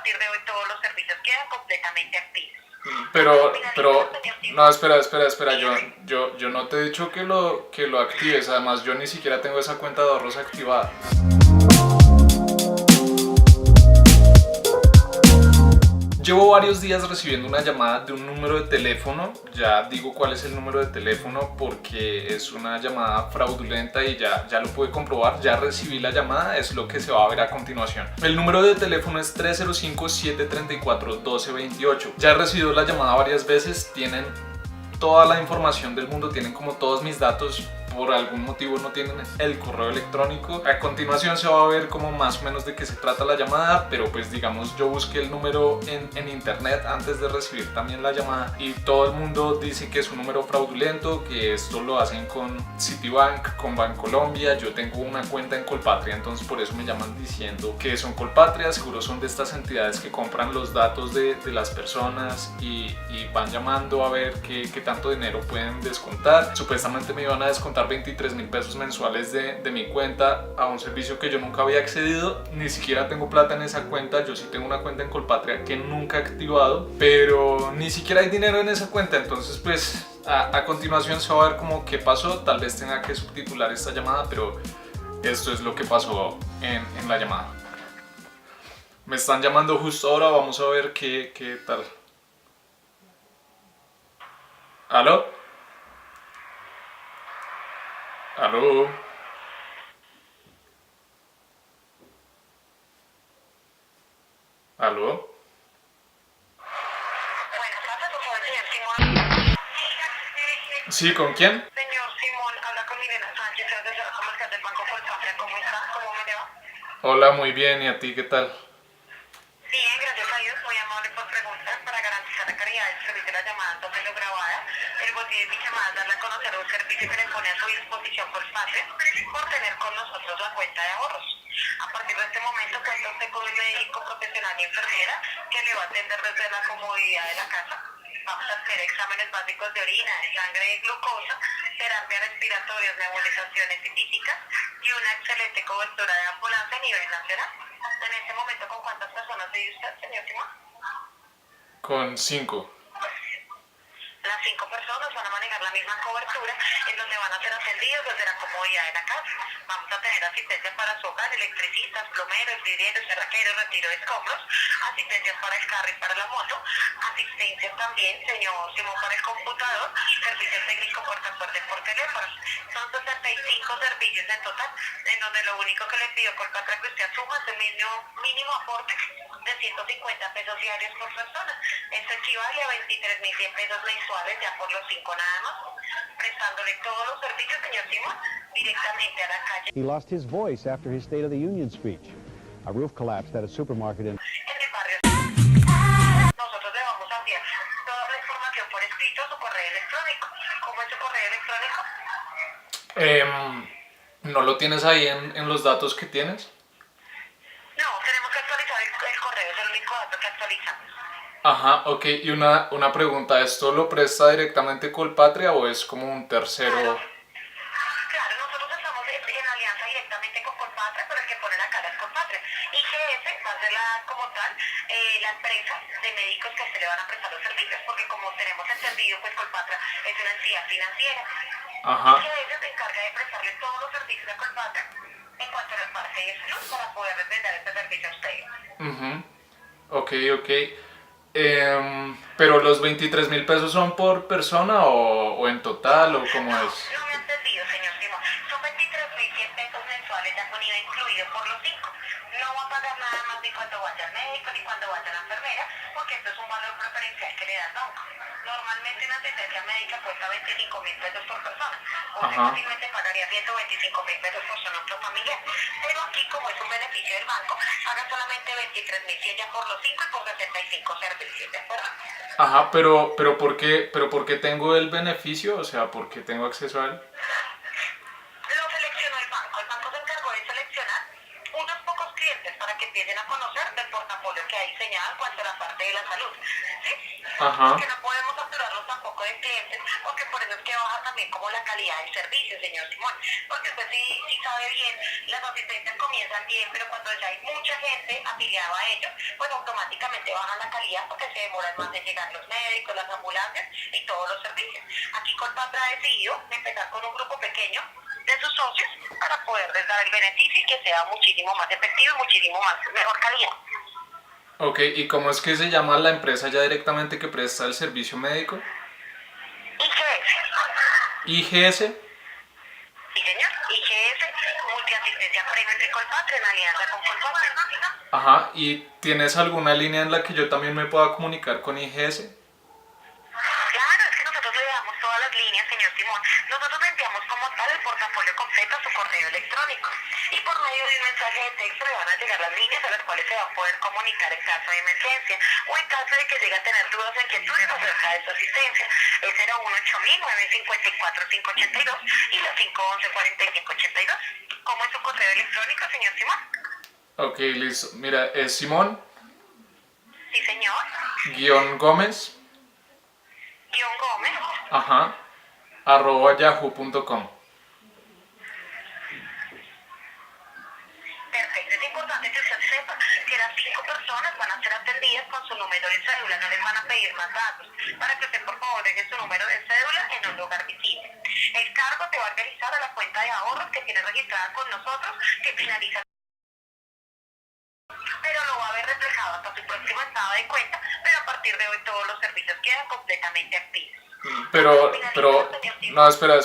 partir de hoy todos los servicios quedan completamente activos. No, espera, yo no te he dicho que lo actives, además yo ni siquiera tengo esa cuenta de ahorros activada. Llevo varios días recibiendo una llamada de un número de teléfono. Ya digo cuál es el número de teléfono porque es una llamada fraudulenta y ya lo pude comprobar. Ya recibí la llamada, es lo que se va a ver a continuación. El número de teléfono es 305-734-1228. Ya he recibido la llamada varias veces, tienen toda la información del mundo, tienen como todos mis datos. Por algún motivo no tienen el correo electrónico. A continuación se va a ver como más o menos de qué se trata la llamada, pero pues digamos yo busqué el número en internet antes de recibir también la llamada y todo el mundo dice que es un número fraudulento, que esto lo hacen con Citibank, con Bancolombia. Yo tengo una cuenta en Colpatria, entonces por eso me llaman diciendo que son Colpatria, seguro son de estas entidades que compran los datos de las personas y van llamando a ver qué tanto dinero pueden descontar. Supuestamente me iban a descontar 23.000 pesos mensuales de mi cuenta a un servicio que yo nunca había accedido. Ni siquiera tengo plata en esa cuenta. Yo sí tengo una cuenta en Colpatria que nunca he activado, pero ni siquiera hay dinero en esa cuenta. Entonces pues a continuación se va a ver como qué pasó. Tal vez tenga que subtitular esta llamada, pero esto es lo que pasó en la llamada. Me están llamando justo ahora, vamos a ver qué tal. ¿Aló? ¿Aló? ¿Aló? Buenas tardes, por favor, señor Simón. ¿Sí? ¿Con quién? Señor Simón, habla con Milena Sánchez, asesora comercial del Banco Colpatria. ¿Cómo está? ¿Cómo me le va? Hola, muy bien, ¿y a ti qué tal? Bien, gracias a Dios, muy amable por preguntar. Para garantizar la calidad del servicio de la llamada lo grabada, el motivo de mi llamada es darle a conocer un servicio que le pone a su disposición Colpatria por tener con nosotros la cuenta de ahorros. A partir de este momento cuenta usted con un médico profesional y enfermera que le va a atender desde la comodidad de la casa. Vamos a hacer exámenes básicos de orina, de sangre y glucosa, terapia respiratoria, nebulizaciones y físicas y una excelente cobertura de ambulancia a nivel nacional. En este momento, ¿con cuántas personas vive usted, señor Simón? Con 5. Las 5 personas van a manejar la misma cobertura en donde van a ser atendidos desde la comodidad de la casa. Vamos a tener asistencia para su hogar, electricistas, plomeros, vidrieros, cerrajeros, retiro de escombros, asistencias para el carro y para la moto, asistencia también, señor Simón, para el computador, servicio técnico por transporte por teléfono. Son 65 servicios en total, en donde lo único que le pido Colpatria que usted asuma es el mínimo aporte de 150 pesos diarios por persona. Esto equivale a 23.100 pesos mensuales ya por los 5 nada más, prestándole todos los servicios, señor Simón, directamente a la calle. He lost his voice after his State of the Union speech. A roof collapsed at a supermarket in... En el barrio. Nosotros le vamos a enviar toda la información por escrito a su correo electrónico. ¿Cómo es su correo electrónico? ¿No lo tienes ahí en los datos que tienes? No, tenemos que actualizar el correo, es el único dato que actualizamos. Ajá, ok, y una pregunta, ¿esto lo presta directamente Colpatria o es como un tercero? Claro, nosotros estamos en alianza directamente con Colpatria, pero el que pone la cara es Colpatria. IGS va a ser como tal la empresa de médicos que se le van a prestar los servicios, porque como tenemos entendido, pues Colpatria es una entidad financiera. Ajá. IGS se encarga de prestarle todos los servicios a Colpatria en cuanto a la parte de salud para poder brindar este servicio a ustedes. Ok, ok. Pero los 23.000 pesos son por persona o en total o cómo es? No me ha entendido, señor Simón. Son 23.100 pesos mensuales ya con IVA incluido por los 5. No va a pagar nada más ni cuando vaya al médico ni cuando vaya a la enfermera, porque esto es un valor preferencial que le da el banco. Normalmente una asistencia médica cuesta 25.000 pesos por persona. Usted fácilmente pagaría 125.000 pesos por su otro familiar. Pero aquí, como es un beneficio del banco, paga solamente 23.100 ya por los 5 y por 75 servicios, ¿de acuerdo? Ajá, pero ¿por qué tengo el beneficio? O sea, ¿por qué tengo acceso a él? Lo seleccionó el banco. El banco se encargó de seleccionar unos pocos clientes para que empiecen a conocer del portafolio que hay diseñado en cuanto a la parte de la salud. ¿Sí? Ajá. Porque no podemos saturarlos tampoco de clientes, porque por eso es que baja también como la calidad del servicio, señor Simón. Porque usted sí sabe bien, las asistencias comienzan bien, pero cuando ya hay mucha gente afiliada a ellos, pues automáticamente baja la calidad porque se demoran más en llegar los médicos, las ambulancias y todos los servicios. Aquí Colpatria ha decidido empezar con un grupo pequeño de sus socios para poderles dar el beneficio y que sea muchísimo más efectivo y muchísimo más mejor calidad. Ok, ¿y cómo es que se llama la empresa ya directamente que presta el servicio médico? IGS. IGS. Sí, señor. IGS, Multiasistencia Premium de Colpatria, en alianza con Colpatria. Ajá, ¿y tienes alguna línea en la que yo también me pueda comunicar con IGS? Claro, es que nosotros le damos todas las líneas, señor Simón. Nosotros le enviamos como tal el portafolio completo a su correo electrónico. Y por medio de un mensaje de texto le van a llegar las líneas a las cuales se va a poder comunicar en caso de emergencia o en caso de que llegue a tener dudas o inquietudes acerca de su asistencia. El 018-954-582 y los 511-4582. ¿Cómo es su correo electrónico, señor Simón? Ok, listo. Mira, es Simón, Sí, señor. _Gómez, _Gómez. ajá, @yahoo.com. Perfecto, es importante que usted sepa que las 5 personas van a ser atendidas con su número de cédula, no les van a pedir más datos, para que usted por favor deje su número de cédula en un lugar visible. El cargo te va a realizar a la cuenta de ahorros que tiene registrada con nosotros, que finaliza, pero lo va a ver reflejado hasta su próximo estado de cuenta, pero a partir de hoy todos los servicios quedan completamente activos. Pero, no, espera,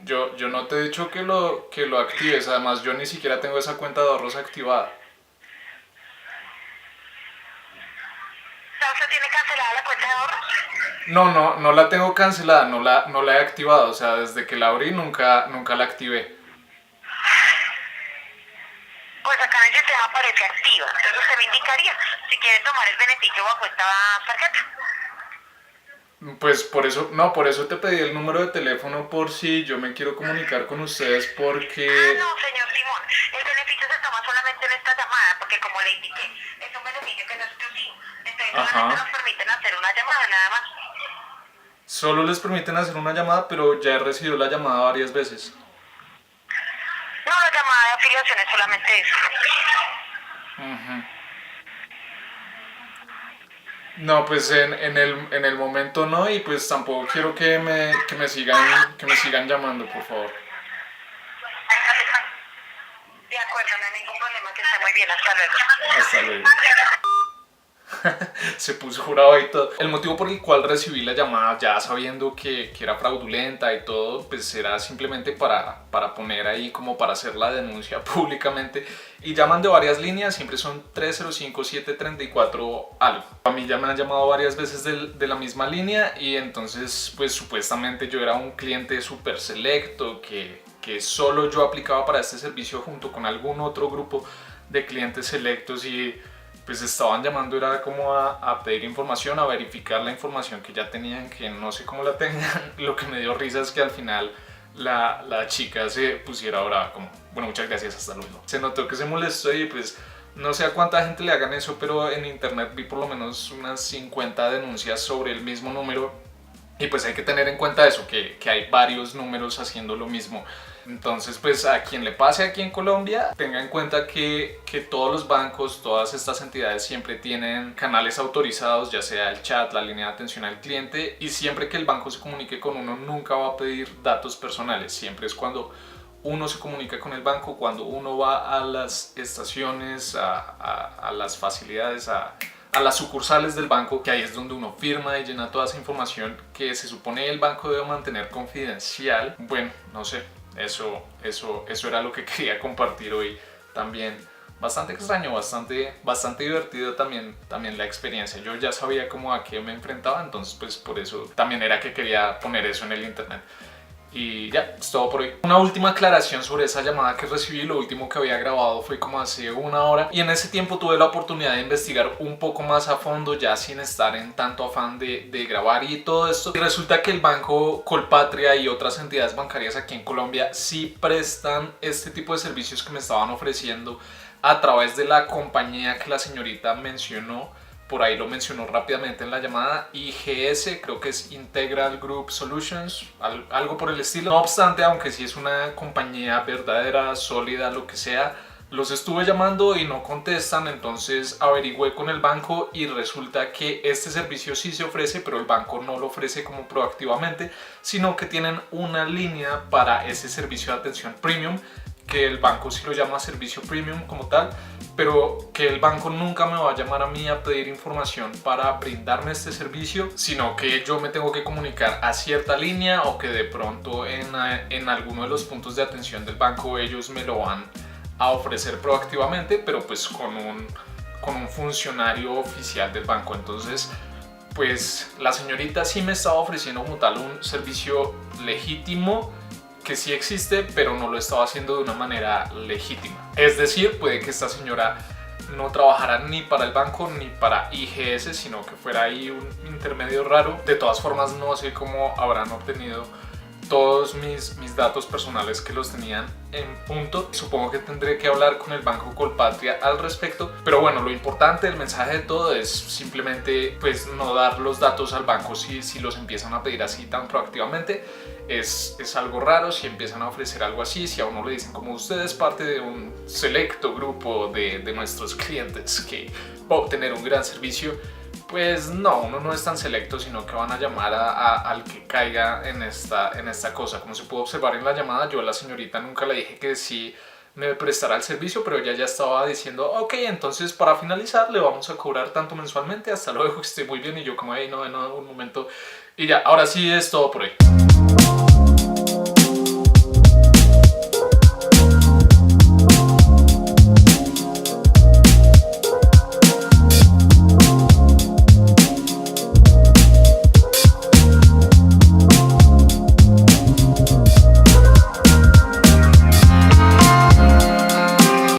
yo no te he dicho que lo actives, además yo ni siquiera tengo esa cuenta de ahorros activada. ¿Usted tiene cancelada la cuenta de ahorros? No la tengo cancelada, no la he activado, o sea, desde que la abrí nunca la activé. Pues acá en el sistema aparece activa, entonces usted me indicaría si quiere tomar el beneficio bajo esta tarjeta. Pues por eso te pedí el número de teléfono por si yo me quiero comunicar con ustedes porque... No, señor Simón, el beneficio se toma solamente en esta llamada, porque como le indiqué, es un beneficio que no es exclusivo. Entonces solamente nos permiten hacer una llamada, nada más. Solo les permiten hacer una llamada, pero ya he recibido la llamada varias veces. No, la llamada de afiliación es solamente eso. No, pues en el momento no, y pues tampoco quiero que me sigan llamando, por favor. De acuerdo, no hay ningún problema, que esté muy bien, hasta luego. Hasta luego. Se puso jurado y todo. El motivo por el cual recibí la llamada, ya sabiendo que era fraudulenta y todo, pues era simplemente para poner ahí, como para hacer la denuncia públicamente. Y llaman de varias líneas, siempre son 305-734 algo. A mí ya me han llamado varias veces de la misma línea, y entonces pues supuestamente yo era un cliente súper selecto que solo yo aplicaba para este servicio junto con algún otro grupo de clientes selectos, y pues estaban llamando era como a pedir información, a verificar la información que ya tenían, que no sé cómo la tengan. Lo que me dio risa es que al final la chica se pusiera brava, como, bueno, muchas gracias, hasta luego. Se notó que se molestó, y pues no sé a cuánta gente le hagan eso, pero en internet vi por lo menos unas 50 denuncias sobre el mismo número. Y pues hay que tener en cuenta eso, que hay varios números haciendo lo mismo. Entonces pues a quien le pase aquí en Colombia, tenga en cuenta que todos los bancos, todas estas entidades siempre tienen canales autorizados, ya sea el chat, la línea de atención al cliente, y siempre que el banco se comunique con uno nunca va a pedir datos personales. Siempre es cuando uno se comunica con el banco, cuando uno va a las estaciones, a las facilidades, a las sucursales del banco, que ahí es donde uno firma y llena toda esa información que se supone el banco debe mantener confidencial. Bueno, no sé, eso era lo que quería compartir hoy también. Bastante extraño, bastante divertido también la experiencia. Yo ya sabía cómo a qué me enfrentaba, entonces pues por eso también era que quería poner eso en el internet. Y ya, es todo por hoy. Una última aclaración sobre esa llamada que recibí. Lo último que había grabado fue como hace una hora, y en ese tiempo tuve la oportunidad de investigar un poco más a fondo, ya sin estar en tanto afán de grabar y todo esto. Y resulta que el banco Colpatria y otras entidades bancarias aquí en Colombia sí prestan este tipo de servicios que me estaban ofreciendo a través de la compañía que la señorita mencionó, por ahí lo mencionó rápidamente en la llamada, IGS, creo que es Integral Group Solutions, algo por el estilo. No obstante, aunque sí es una compañía verdadera, sólida, lo que sea, los estuve llamando y no contestan, entonces averigüé con el banco y resulta que este servicio sí se ofrece, pero el banco no lo ofrece como proactivamente, sino que tienen una línea para ese servicio de atención premium, que el banco sí lo llama servicio premium como tal, pero que el banco nunca me va a llamar a mí a pedir información para brindarme este servicio, sino que yo me tengo que comunicar a cierta línea o que de pronto en alguno de los puntos de atención del banco ellos me lo van a ofrecer proactivamente, pero pues con un funcionario oficial del banco. Entonces pues la señorita sí me estaba ofreciendo como tal un servicio legítimo que sí existe, pero no lo estaba haciendo de una manera legítima. Es decir, puede que esta señora no trabajara ni para el banco ni para IGS, sino que fuera ahí un intermedio raro. De todas formas, no sé cómo habrán obtenido todos mis datos personales, que los tenían en punto. Supongo que tendré que hablar con el Banco Colpatria al respecto, pero bueno, lo importante del mensaje de todo es simplemente pues no dar los datos al banco si los empiezan a pedir así tan proactivamente. Es algo raro si empiezan a ofrecer algo así, si a uno le dicen como usted es parte de un selecto grupo de nuestros clientes que va a obtener un gran servicio. Pues no, uno no es tan selecto, sino que van a llamar al que caiga en esta cosa. Como se pudo observar en la llamada, yo a la señorita nunca le dije que sí me prestara el servicio, pero ella ya estaba diciendo, ok, entonces para finalizar le vamos a cobrar tanto mensualmente, hasta luego, que esté muy bien. Y yo como, hey, no, un momento. Y ya, ahora sí es todo por hoy.